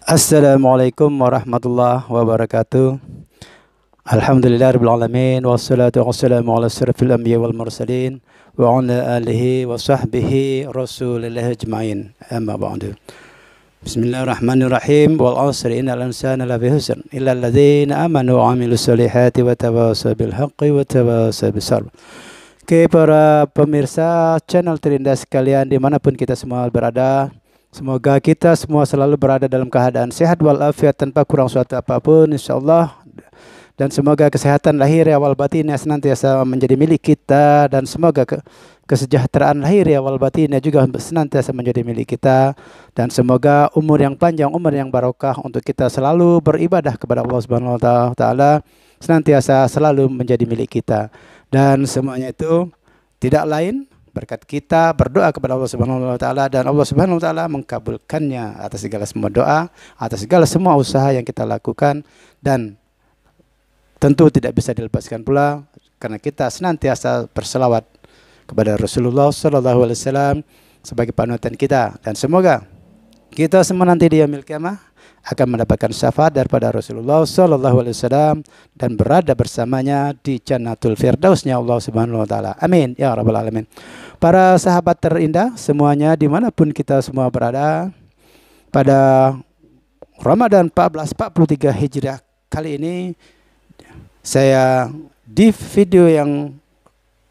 Assalamualaikum warahmatullahi wabarakatuh. Alhamdulillahirabbil alamin wassalatu wassalamu ala asyrafil anbiya wal mursalin wa ala alihi wa sahbihi rasulillah ajmain. Amma ba'du. Bismillahirrahmanirrahim. Wal 'asri innal insana lafi khusr illa alladzina amanu wa 'amilus solihati wa tawasaw bil haqqi wa tawasaw bis sabr. Oke, para pemirsa channel Terindah sekalian dimanapun kita semua berada, semoga kita semua selalu berada dalam keadaan sehat walafiat tanpa kurang suatu apapun insyaallah. Dan semoga kesehatan lahir wal batinnya senantiasa menjadi milik kita, dan semoga kesejahteraan lahir wal batinnya juga senantiasa menjadi milik kita, dan semoga umur yang panjang, umur yang barokah untuk kita selalu beribadah kepada Allah Subhanahu wa taala senantiasa selalu menjadi milik kita. Dan semuanya itu tidak lain berkat kita berdoa kepada Allah Subhanahu wa taala, dan Allah Subhanahu wa taala mengkabulkannya atas segala semua doa, atas segala semua usaha yang kita lakukan. Dan tentu tidak bisa dilepaskan pula karena kita senantiasa berselawat kepada Rasulullah sallallahu alaihi wasallam sebagai panutan kita, dan semoga kita semua nanti di yaumil qiyamah akan mendapatkan syafaat daripada Rasulullah sallallahu alaihi wasallam dan berada bersamanya di Jannatul Firdausnya Allah Subhanahu wa taala. Amin ya rabbal alamin. Para sahabat terindah semuanya dimanapun kita semua berada, pada Ramadan 1443 Hijriah kali ini, saya di video yang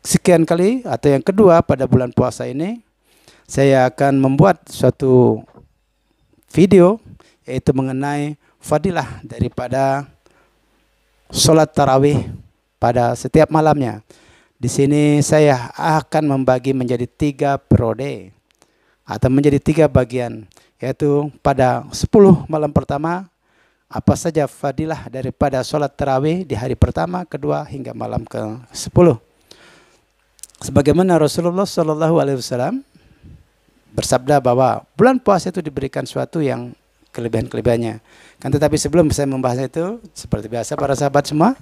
sekian kali atau yang kedua pada bulan puasa ini, saya akan membuat suatu video yaitu mengenai fadilah daripada sholat tarawih pada setiap malamnya. Di sini saya akan membagi menjadi 3 periode atau menjadi 3 bagian, yaitu pada 10 malam pertama apa saja fadilah daripada sholat tarawih di hari pertama, kedua hingga malam ke-10. Sebagaimana Rasulullah Shallallahu Alaihi Wasallam bersabda bahwa bulan puasa itu diberikan suatu yang kelebihan-kelebihannya. Kan tetapi sebelum saya membahas itu, seperti biasa para sahabat semua,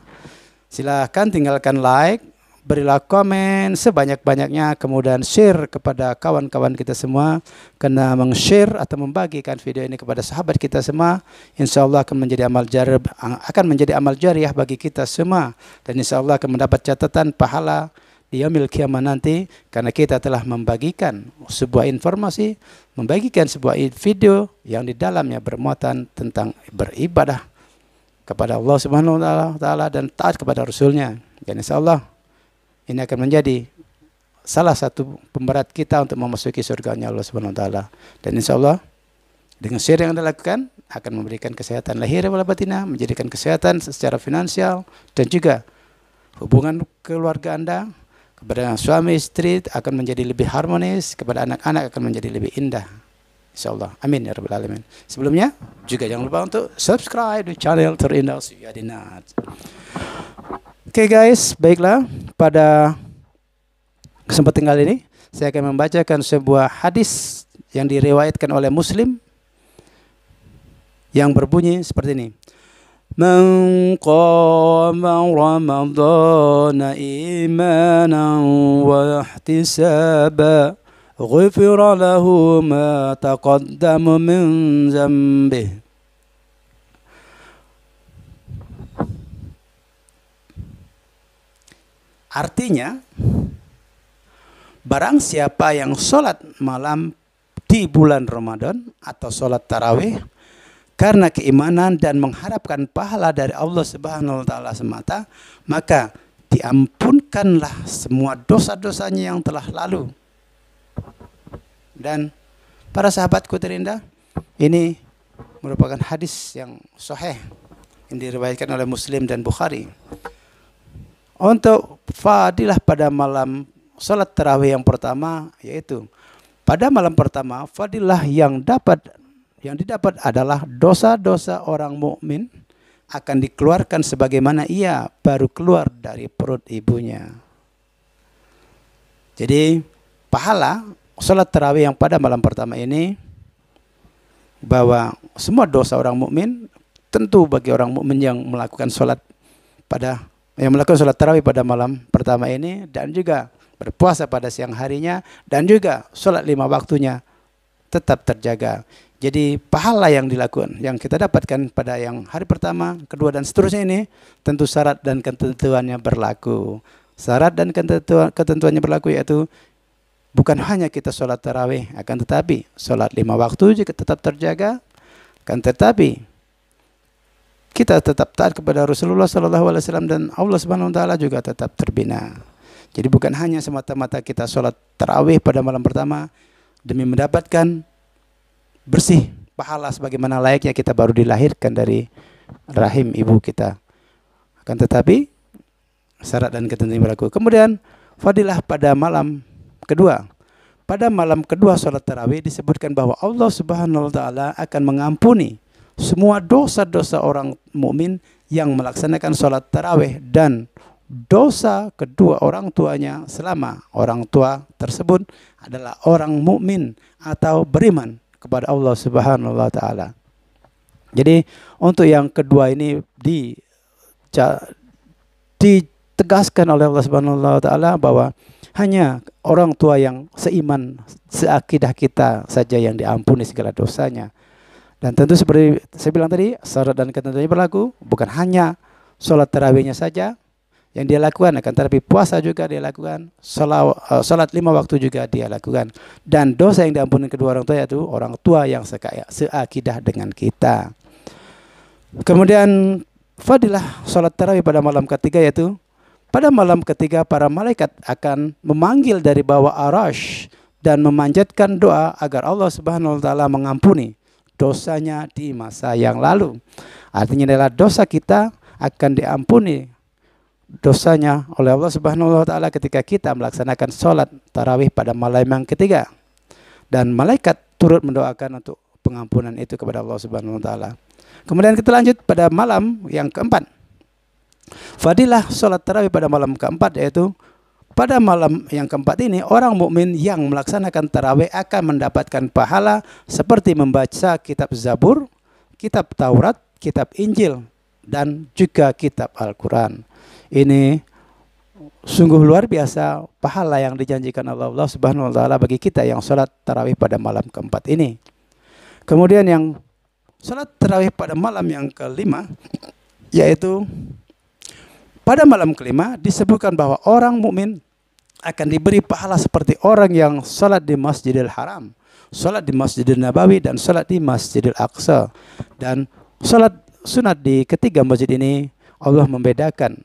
silahkan tinggalkan like, berilah komen sebanyak-banyaknya, kemudian share kepada kawan-kawan kita semua. Karena meng-share atau membagikan video ini kepada sahabat kita semua, insya Allah akan menjadi amal jariah bagi kita semua, dan insya Allah akan mendapat catatan pahala di yaumil qiyamah nanti, karena kita telah membagikan sebuah informasi, membagikan sebuah video yang di dalamnya bermuatan tentang beribadah kepada Allah Subhanahu wa taala dan taat kepada Rasulnya. Dan insya Allah ini akan menjadi salah satu pemberat kita untuk memasuki surganya Allah Subhanahu wa taala. Dan insya Allah dengan share yang Anda lakukan akan memberikan kesehatan lahir wal batinah, menjadikan kesehatan secara finansial, dan juga hubungan keluarga Anda kepada suami istri akan menjadi lebih harmonis, kepada anak-anak akan menjadi lebih indah. Insyaallah. Amin ya rabbal alamin. Sebelumnya juga jangan lupa untuk subscribe di channel Terindah Suyadinat. Oke guys, baiklah, pada kesempatan kali ini saya akan membacakan sebuah hadis yang diriwayatkan oleh Muslim yang berbunyi seperti ini. Man qama ramadhana imanan wa ihtisaba ghufira lahu ma taqaddama min dhanbihi. Artinya, barang siapa yang sholat malam di bulan Ramadan atau sholat tarawih karena keimanan dan mengharapkan pahala dari Allah Subhanahu wa taala semata, maka diampunkanlah semua dosa-dosanya yang telah lalu. Dan para sahabatku terindah, ini merupakan hadis yang sahih yang diriwayatkan oleh Muslim dan Bukhari. Untuk fadilah pada malam salat tarawih yang pertama, yaitu pada malam pertama fadilah yang didapat adalah dosa-dosa orang mukmin akan dikeluarkan sebagaimana ia baru keluar dari perut ibunya. Jadi pahala salat tarawih yang pada malam pertama ini, bahwa semua dosa orang mukmin, tentu bagi orang mukmin yang melakukan salat tarawih pada malam pertama ini, dan juga berpuasa pada siang harinya, dan juga sholat 5 waktunya tetap terjaga. Jadi pahala yang dilakukan, yang kita dapatkan pada yang hari pertama, kedua dan seterusnya ini tentu syarat dan ketentuannya berlaku. Syarat dan ketentuannya berlaku yaitu bukan hanya kita sholat tarawih, akan tetapi sholat 5 waktu juga tetap terjaga, akan tetapi kita tetap taat kepada Rasulullah SAW dan Allah Subhanahu Wa Taala juga tetap terbina. Jadi bukan hanya semata-mata kita sholat tarawih pada malam pertama demi mendapatkan bersih pahala sebagaimana layaknya kita baru dilahirkan dari rahim ibu kita. Akan tetapi syarat dan ketentuan berlaku. Kemudian fadilah pada malam kedua. Pada malam kedua sholat tarawih disebutkan bahwa Allah Subhanahu Wa Taala akan mengampuni semua dosa-dosa orang mukmin yang melaksanakan sholat tarawih dan dosa kedua orang tuanya selama orang tua tersebut adalah orang mukmin atau beriman kepada Allah Subhanahu Wa Taala. Jadi untuk yang kedua ini ditegaskan oleh Allah Subhanahu Wa Taala bahwa hanya orang tua yang seiman, seakidah kita saja yang diampuni segala dosanya. Dan tentu seperti saya bilang tadi, syarat dan ketentuannya berlaku, bukan hanya sholat tarawihnya saja yang dia lakukan, akan tetapi puasa juga dia lakukan, salat 5 waktu juga dia lakukan, dan dosa yang diampuni kedua orang tua yaitu orang tua yang seakidah dengan kita. Kemudian fadilah salat tarawih pada malam ketiga yaitu pada malam ketiga para malaikat akan memanggil dari bawah arasy dan memanjatkan doa agar Allah Subhanahu Wa Taala mengampuni dosanya di masa yang lalu. Artinya adalah dosa kita akan diampuni dosanya oleh Allah Subhanahu Wa Taala ketika kita melaksanakan sholat tarawih pada malam yang ketiga, dan malaikat turut mendoakan untuk pengampunan itu kepada Allah Subhanahu Wa Taala. Kemudian kita lanjut pada malam yang keempat. Fadilah sholat tarawih pada malam keempat yaitu pada malam yang keempat ini orang mukmin yang melaksanakan tarawih akan mendapatkan pahala seperti membaca kitab Zabur, kitab Taurat, kitab Injil, dan juga kitab Al-Quran. Ini sungguh luar biasa pahala yang dijanjikan Allah Subhanahu Wa Taala bagi kita yang sholat tarawih pada malam keempat ini. Kemudian yang sholat tarawih pada malam yang kelima, yaitu pada malam kelima disebutkan bahwa orang mukmin akan diberi pahala seperti orang yang sholat di Masjidil Haram, sholat di Masjidil Nabawi, dan sholat di Masjidil Aqsa. Dan sholat sunat di ketiga masjid ini Allah membedakan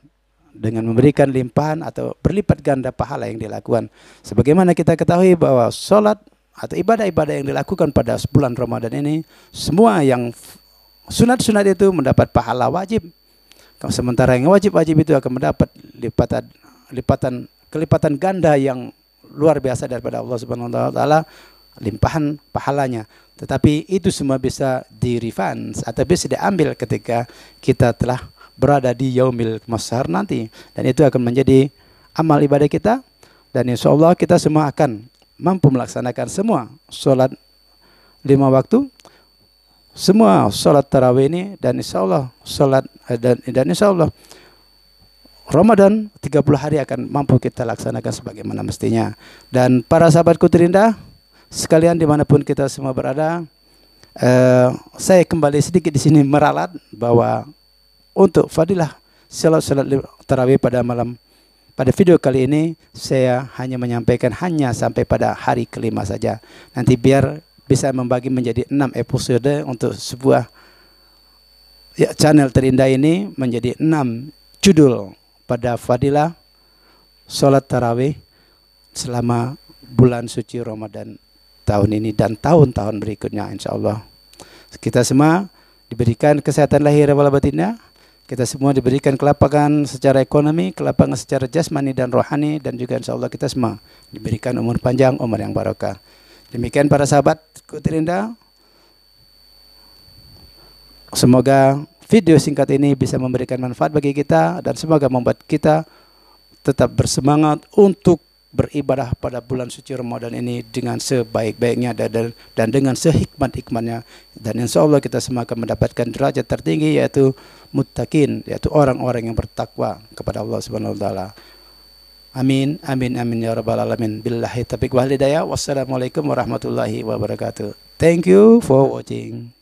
dengan memberikan limpahan atau berlipat ganda pahala yang dilakukan. Sebagaimana kita ketahui bahwa sholat atau ibadah-ibadah yang dilakukan pada bulan Ramadan ini, semua yang sunat-sunat itu mendapat pahala wajib. Sementara yang wajib-wajib itu akan mendapat kelipatan ganda yang luar biasa daripada Allah Subhanahu Wa Taala, limpahan pahalanya. Tetapi itu semua bisa di-refund atau bisa diambil ketika kita telah berada di yaumil mahsyar nanti, dan itu akan menjadi amal ibadah kita, dan insya Allah kita semua akan mampu melaksanakan semua sholat 5 waktu, semua sholat tarawih ini, dan insya Allah dan insya Allah Ramadan 30 hari akan mampu kita laksanakan sebagaimana mestinya. Dan para sahabatku terindah sekalian dimanapun kita semua berada, saya kembali sedikit di sini meralat bahwa untuk fadilah salat tarawih pada video kali ini saya hanya menyampaikan hanya sampai pada hari kelima saja. Nanti biar bisa membagi menjadi 6 episode untuk sebuah channel terindah ini, menjadi 6 judul pada fadilah salat tarawih selama bulan suci Ramadan tahun ini dan tahun-tahun berikutnya insyaallah. Kita semua diberikan kesehatan lahir wal batinnya. Kita semua diberikan kelapangan secara ekonomi, kelapangan secara jasmani dan rohani, dan juga insya Allah kita semua diberikan umur panjang, umur yang barokah. Demikian para sahabatku terindah. Semoga video singkat ini bisa memberikan manfaat bagi kita dan semoga membuat kita tetap bersemangat untuk beribadah pada bulan suci Ramadan ini dengan sebaik-baiknya dan dengan sehikmat-hikmatnya, dan insya Allah kita semua akan mendapatkan derajat tertinggi yaitu muttaqin, yaitu orang-orang yang bertakwa kepada Allah Subhanahu Wa Taala. Amin, amin, amin ya rabbal alamin. Billahi taufiq wal hidayah. Wassalamualaikum warahmatullahi wabarakatuh. Thank you for watching.